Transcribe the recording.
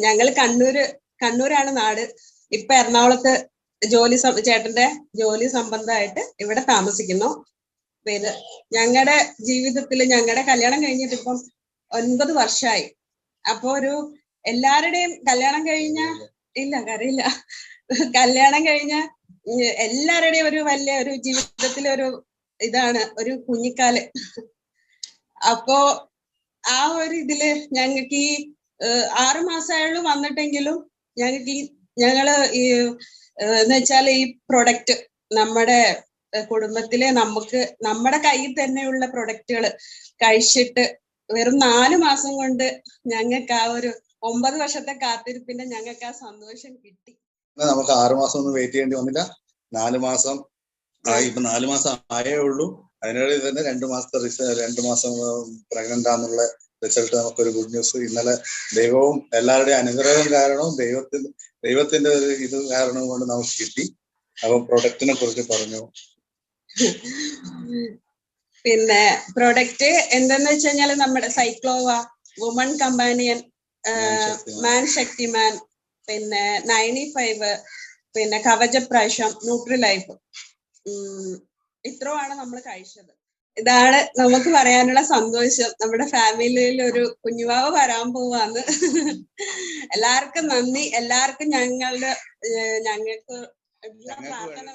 ഞങ്ങൾ കണ്ണൂരാണ് നാട്. ഇപ്പൊ എറണാകുളത്ത് ചേട്ടന്റെ ജോലി സംബന്ധമായിട്ട് ഇവിടെ താമസിക്കുന്നു. പിന്നെ ഞങ്ങളുടെ ജീവിതത്തിൽ ഞങ്ങളുടെ കല്യാണം കഴിഞ്ഞിട്ട് ഇപ്പം 9 വർഷമായി. അപ്പൊ എല്ലാവരുടെയും കല്യാണം കഴിഞ്ഞ കറിയില്ല, കല്യാണം കഴിഞ്ഞ എല്ലാവരുടെയും വലിയ ജീവിതത്തിലെ ഇതാണ് ഒരു കുഞ്ഞിക്കാല്. അപ്പോ ആ ഇതില് ഞങ്ങൾക്ക് ഈ 6 മാസമായുള്ളൂ വന്നിട്ടെങ്കിലും ഞങ്ങള് എന്ന് വെച്ചാൽ ഈ പ്രൊഡക്റ്റ് നമ്മുടെ കുടുംബത്തിലെ നമ്മുടെ കയ്യിൽ തന്നെയുള്ള പ്രൊഡക്റ്റുകൾ കഴിച്ചിട്ട് വെറും 4 മാസം കൊണ്ട് ഞങ്ങൾക്ക് 9 വർഷത്തെ കാത്തിരിപ്പിന്റെ ഞങ്ങൾക്ക് സന്തോഷം കിട്ടി. നമുക്ക് 6 മാസം ഒന്നും വെയിറ്റ് ചെയ്യേണ്ടി വന്നില്ല. 4 മാസം ഇപ്പൊ 4 മാസം ആയേ ഉള്ളൂ. അതിനിടയിൽ തന്നെ 2 മാസം പ്രഗ്നന്റ് ആണെന്നുള്ള റിസൾട്ട് നമുക്കൊരു ഗുഡ് ന്യൂസ്. ഇന്നലെ ദൈവവും എല്ലാവരുടെയും അനുഗ്രഹം കാരണവും ദൈവത്തിന്റെ ഇത് കാരണവും കൊണ്ട് നമുക്ക് കിട്ടി. അപ്പൊ പ്രൊഡക്റ്റിനെ കുറിച്ച് പറഞ്ഞു. പിന്നെ പ്രൊഡക്റ്റ് എന്താന്ന് വെച്ച് കഴിഞ്ഞാല് നമ്മുടെ സൈക്ലോവ, വുമൺ കമ്പാനിയൻ, മാൻ ശക്തിമാൻ, പിന്നെ 95, പിന്നെ കവചപ്രാശം, ന്യൂട്രിലൈഫ്, ഇത്രയാണ് നമ്മൾ കഴിച്ചത്. ഇതാണ് നമുക്ക് പറയാനുള്ള സന്തോഷം. നമ്മുടെ ഫാമിലിയിൽ ഒരു കുഞ്ഞുവാവ് വരാൻ പോവാന്ന്. എല്ലാവർക്കും നന്ദി. എല്ലാവർക്കും ഞങ്ങൾക്ക് പ്രാർത്ഥന